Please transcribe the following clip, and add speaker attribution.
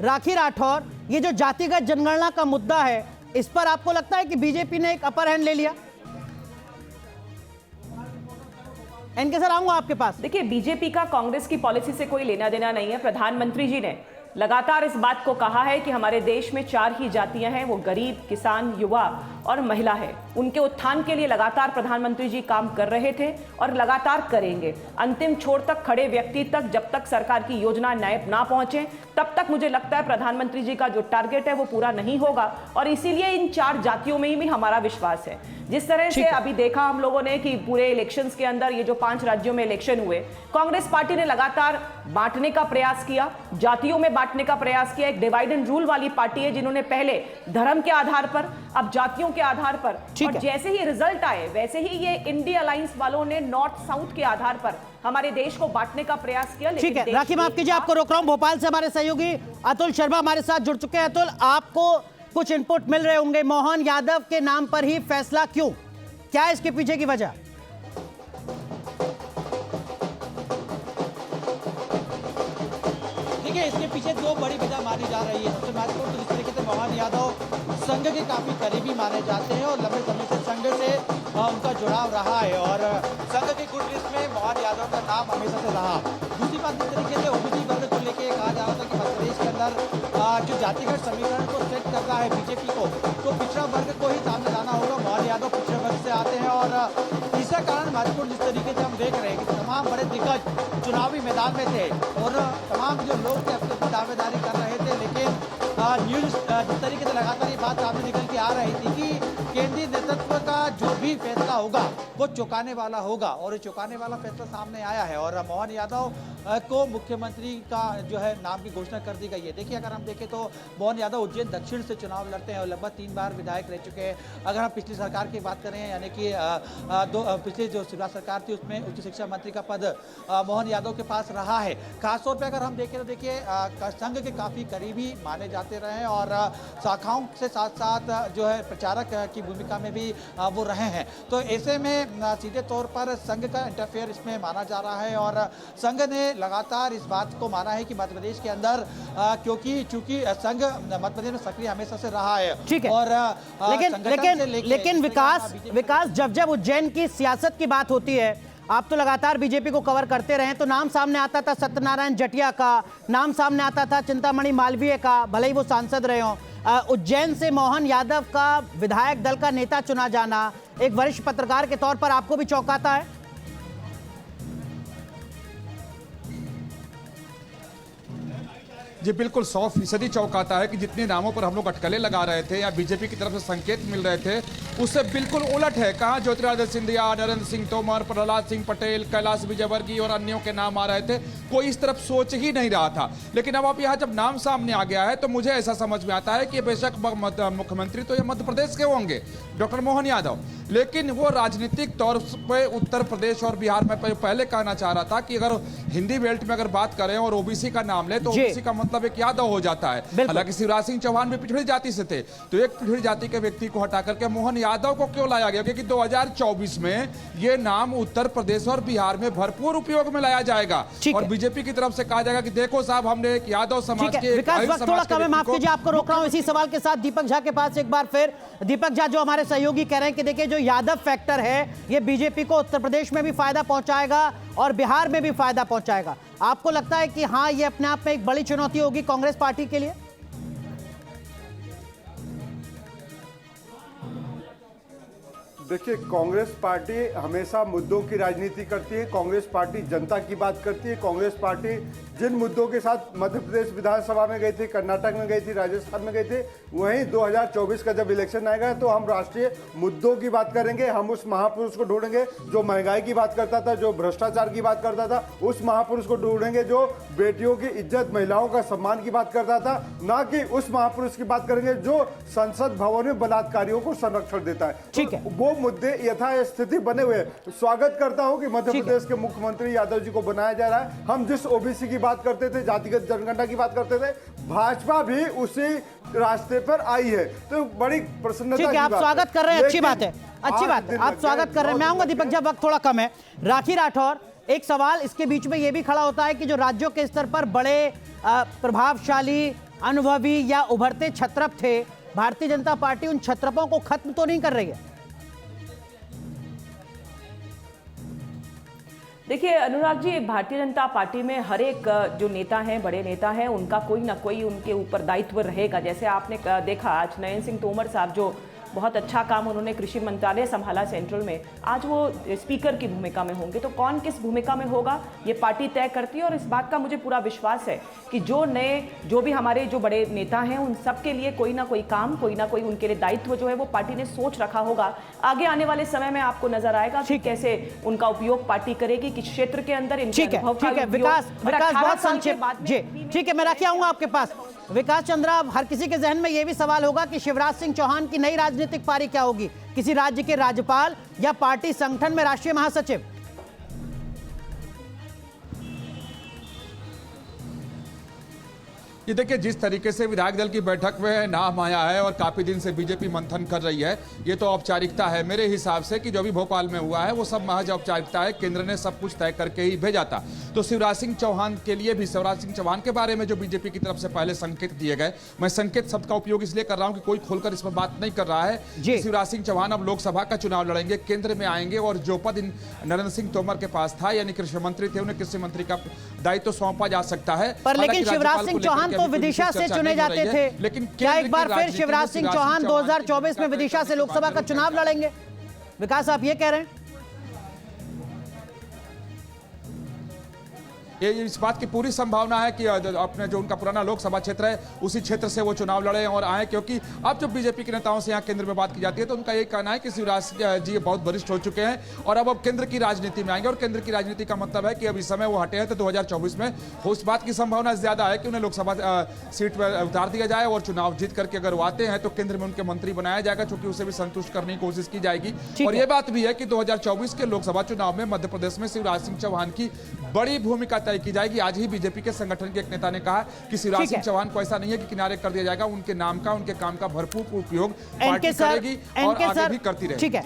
Speaker 1: राखी राठौर, ये जो जातिगत जनगणना का मुद्दा है, इस पर आपको लगता है कि बीजेपी ने एक अपर हैंड ले लिया? एनके सर, आऊंगा आपके पास।
Speaker 2: देखिए, बीजेपी का कांग्रेस की पॉलिसी से कोई लेना देना नहीं है। प्रधानमंत्री जी ने लगातार इस बात को कहा है कि हमारे देश में 4 ही जातियां हैं, वो गरीब, किसान, युवा और महिला है। उनके उत्थान के लिए लगातार प्रधानमंत्री जी काम कर रहे थे और लगातार करेंगे। अंतिम छोर तक खड़े व्यक्ति तक जब तक सरकार की योजना ना पहुंचे, तब तक मुझे लगता है प्रधानमंत्री जी का जो टारगेट है वो पूरा नहीं होगा। और इसीलिए इन 4 जातियों में ही भी हमारा विश्वास है। जिस तरह से अभी देखा हम लोगों ने कि पूरे इलेक्शंस के अंदर ये जो 5 राज्यों में इलेक्शन हुए, कांग्रेस पार्टी ने लगातार बांटने का प्रयास किया, जातियों में बांटने का प्रयास किया। एक डिवाइड एंड रूल वाली पार्टी है जिन्होंने पहले धर्म के आधार पर, अब जातियों के आधार पर, और जैसे ही रिजल्ट आए वैसे ही ये इंडिया अलायंस वालों ने नॉर्थ साउथ के आधार पर हमारे देश को बांटने का प्रयास किया।
Speaker 1: ठीक है, राखी, माफ कीजिए, आपको रोक रहा हूं। भोपाल से हमारे सहयोगी अतुल शर्मा हमारे साथ जुड़ चुके हैं। अतुल, आपको कुछ इनपुट मिल रहे होंगे, मोहन यादव के नाम पर ही फैसला क्यों, क्या है इसके पीछे की वजह?
Speaker 3: देखिए, इसके पीछे 2 बड़ी वजह मानी जा रही है। सबसे महत्वपूर्ण तो इस तरीके से मोहन यादव संघ के काफी करीबी माने जाते हैं और लंबे समय से संघ से उनका जुड़ाव रहा है और संघ की गुड लिस्ट में मोहन यादव का नाम हमेशा से रहा। दूसरी बात, इस तरीके से ओबीसी वर्ग को लेकर कहा जा रहा था कि मध्य प्रदेश के अंदर जो जातिगत समीकरण को सेट कर रहा है बीजेपी को, तो पिछड़ा वर्ग को ही सामने लाना होगा। मोहन यादव पिछड़े वर्ग से आते हैं और तीसरा कारण महत्वपूर्ण जिस तरीके से हम देख रहे हैं कि तमाम बड़े दिग्गज चुनावी मैदान में थे और तमाम जो लोग थे अपनी दावेदारी कर रहे थे, लेकिन न्यूज जिस तरीके से लगातार ये बात सामने निकल के आ रही थी कि केंद्रीय नेतृत्व का जो भी फैसला होगा वो चौंकाने वाला होगा और ये चौंकाने वाला फैसला सामने आया है और मोहन यादव को मुख्यमंत्री का जो है नाम की घोषणा कर दी गई है। देखिए, अगर हम देखें तो मोहन यादव उज्जैन दक्षिण से चुनाव लड़ते हैं और लगभग 3 बार विधायक रह चुके हैं। अगर हम पिछली सरकार की बात करें, यानी कि पिछली जो शिवराज सरकार थी उसमें उच्च शिक्षा मंत्री का पद मोहन यादव के पास रहा है। खासतौर पर अगर हम देखें तो देखिए, संघ के काफी करीबी माने जाते रहे और शाखाओं से साथ साथ जो है प्रचारक की भूमिका में भी वो रहे हैं। तो ऐसे में सीधे तौर पर संघ का इंटरफेयर इसमें माना जा रहा है और संघ ने लगातार इस बात को माना है कि मध्य प्रदेश के अंदर चूंकि संघ मध्य प्रदेश में सक्रिय हमेशा से रहा है।
Speaker 1: ठीक है,
Speaker 3: और
Speaker 1: लेकिन विकास, जब उज्जैन की सियासत की बात होती है, आप तो लगातार बीजेपी को कवर करते रहे, तो नाम सामने आता था सत्यनारायण जटिया का, नाम सामने आता था चिंतामणि मालवीय का, भले ही वो सांसद रहे हों। उज्जैन से मोहन यादव का विधायक दल का नेता चुना जाना एक वरिष्ठ पत्रकार के तौर पर आपको भी चौंकाता है?
Speaker 4: जी बिल्कुल, 100% चौंकाता है कि जितने नामों पर हम लोग अटकलें लगा रहे थे या बीजेपी की तरफ से संकेत मिल रहे थे, उससे बिल्कुल उलट है। कहाँ ज्योतिरादित्य सिंधिया, नरेंद्र सिंह तोमर, प्रहलाद सिंह पटेल, कैलाश विजयवर्गीय और अन्यों के नाम आ रहे थे, कोई इस तरफ सोच ही नहीं रहा था। लेकिन अब आप यहाँ जब नाम सामने आ गया है तो मुझे ऐसा समझ में आता है कि बेशक मुख्यमंत्री तो ये मध्य प्रदेश के होंगे, डॉक्टर मोहन यादव, लेकिन वो राजनीतिक तौर पर उत्तर प्रदेश और बिहार में पहले कहना चाह रहा था कि अगर हिंदी बेल्ट में अगर बात करें और ओबीसी का नाम ले तो ओबीसी का मतलब एक यादव हो जाता है। हालांकि शिवराज सिंह चौहान भी पिछड़ी जाति से थे, तो एक पिछड़ी जाति के व्यक्ति को हटा करके मोहन यादव को क्यों लाया गया? क्योंकि 2024 में ये नाम उत्तर प्रदेश और बिहार में भरपूर उपयोग में लाया जाएगा और बीजेपी की तरफ से कहा जाएगा कि देखो साहब, हमने एक यादव समाज के
Speaker 1: माफ कीजिए, आपको रोक रहा हूं इसी सवाल के साथ दीपक झा के पास एक बार फिर। दीपक झा, जो हमारे सहयोगी कह रहे हैं कि देखिए, जो यादव फैक्टर है ये बीजेपी को उत्तर प्रदेश में भी फायदा पहुंचाएगा और बिहार में भी फायदा पहुंचाएगा, आपको लगता है कि हाँ, ये अपने आप में एक बड़ी चुनौती होगी कांग्रेस पार्टी के लिए?
Speaker 5: देखिए, कांग्रेस पार्टी हमेशा मुद्दों की राजनीति करती है। कांग्रेस पार्टी जनता की बात करती है। कांग्रेस पार्टी जिन मुद्दों के साथ मध्य प्रदेश विधानसभा में गई थी, कर्नाटक में गई थी, राजस्थान में गई थी, वहीं 2024 का जब इलेक्शन आएगा तो हम राष्ट्रीय मुद्दों की बात करेंगे। हम उस महापुरुष को ढूंढेंगे जो महंगाई की बात करता था, जो भ्रष्टाचार की बात करता था, उस महापुरुष को ढूंढेंगे जो बेटियों की इज्जत, महिलाओं का सम्मान की बात करता था, ना कि उस महापुरुष की बात करेंगे जो संसद भवन में बलात्कारियों को संरक्षण देता है।
Speaker 1: ठीक है,
Speaker 5: वो मुद्दे यथास्थिति बने हुए हैं। स्वागत करता हूं कि मध्य प्रदेश के मुख्यमंत्री यादव जी को बनाया जा रहा है। हम जिस ओबीसी की बात करते थे, जातिगत जनगणना की बात करते थे, भाजपा भी उसी रास्ते पर आई है, तो बड़ी प्रसन्नता की बात है।
Speaker 1: आप स्वागत कर रहे हैं, अच्छी बात है, अच्छी बात है, आप स्वागत कर रहे हैं। मैं आऊंगा दीपक, जब वक्त थोड़ा कम है। राखी राठौर, एक सवाल इसके बीच में यह भी खड़ा होता है कि जो राज्यों के स्तर पर बड़े प्रभावशाली अनुभवी या उभरते छत्रप थे, भारतीय जनता पार्टी उन छत्रपों को खत्म तो नहीं कर रही है?
Speaker 2: देखिए अनुराग जी, भारतीय जनता पार्टी में हर एक जो नेता हैं, बड़े नेता हैं, उनका कोई ना कोई उनके ऊपर दायित्व रहेगा। जैसे आपने देखा आज नरेंद्र सिंह तोमर साहब, जो बहुत अच्छा काम उन्होंने कृषि मंत्रालय संभाला सेंट्रल में, आज वो स्पीकर की भूमिका में होंगे। तो कौन किस भूमिका में होगा ये पार्टी तय करती है, और इस बात का मुझे पूरा विश्वास है कि जो भी हमारे जो बड़े नेता हैं, उन सब के लिए कोई ना कोई काम, कोई ना कोई उनके लिए दायित्व जो है वो पार्टी ने सोच रखा होगा। आगे आने वाले समय में आपको नजर आएगा कि कैसे उनका उपयोग पार्टी करेगी, किस क्षेत्र के अंदर इनके
Speaker 1: ठीक है,
Speaker 2: अनुभव का
Speaker 1: ठीक है
Speaker 2: उपयोग।
Speaker 1: विकास,
Speaker 2: और
Speaker 1: विकास
Speaker 2: 18
Speaker 1: बहुत
Speaker 2: साल के
Speaker 1: संक्षेप
Speaker 2: बाद में
Speaker 1: जी, ठीक है, मैं रखे आऊंगा आपके पास। विकास चंद्रा, अब हर किसी के जहन में यह भी सवाल होगा कि शिवराज सिंह चौहान की नई राजनीतिक पारी क्या होगी, किसी राज्य के राज्यपाल या पार्टी संगठन में राष्ट्रीय महासचिव?
Speaker 4: ये देखिए, जिस तरीके से विधायक दल की बैठक में नाम आया है और काफी दिन से बीजेपी मंथन कर रही है, ये तो औपचारिकता है मेरे हिसाब से कि जो भी भोपाल में हुआ है वो सब महज औपचारिकता है। केंद्र ने सब कुछ तय करके ही भेजा था। तो शिवराज सिंह चौहान के लिए भी, शिवराज सिंह चौहान के बारे में जो बीजेपी की तरफ से पहले संकेत दिए गए, मैं संकेत शब्द का उपयोग इसलिए कर रहा हूं कि कोई खोलकर इसमें बात नहीं कर रहा है कि शिवराज सिंह चौहान अब लोकसभा का चुनाव लड़ेंगे, केंद्र में आएंगे, और जो पद नरेंद्र सिंह तोमर के पास था, यानी कृषि मंत्री थे, उन्हें कृषि मंत्री का दायित्व सौंपा जा सकता है।
Speaker 1: पर लेकिन शिवराज सिंह चौहान तो विदिशा से चुने जाते थे,
Speaker 4: लेकिन
Speaker 1: क्या एक बार फिर शिवराज सिंह चौहान 2024 में विदिशा से लोकसभा का चुनाव लड़ेंगे? विकास, आप ये कह रहे हैं?
Speaker 4: ये इस बात की पूरी संभावना है कि अपने जो उनका पुराना लोकसभा क्षेत्र है उसी क्षेत्र से वो चुनाव लड़े और आए, क्योंकि अब जब बीजेपी के नेताओं से यहाँ केंद्र में बात की जाती है तो उनका ये कहना है कि शिवराज जी बहुत वरिष्ठ हो चुके हैं और अब केंद्र की राजनीति में आएंगे। और केंद्र की राजनीति का मतलब है कि अब इस समय वो हटे हैं तो 2024 में उस बात की संभावना ज्यादा है कि उन्हें लोकसभा सीट पर उतार दिया जाए और चुनाव जीत करके अगर वो आते हैं तो केंद्र में उनके मंत्री बनाया जाएगा, चूंकि उसे भी संतुष्ट करने की कोशिश की जाएगी। और ये बात भी है कि 2024 के लोकसभा चुनाव में मध्य प्रदेश में शिवराज सिंह चौहान की बड़ी भूमिका तय की जाएगी। आज ही बीजेपी के संगठन के एक नेता ने कहा कि शिवराज सिंह चौहान को ऐसा नहीं है कि किनारे कर दिया जाएगा, उनके नाम का, उनके काम का भरपूर उपयोग पार्टी करेगी और आगे भी करती रहेगी।
Speaker 1: ठीक है,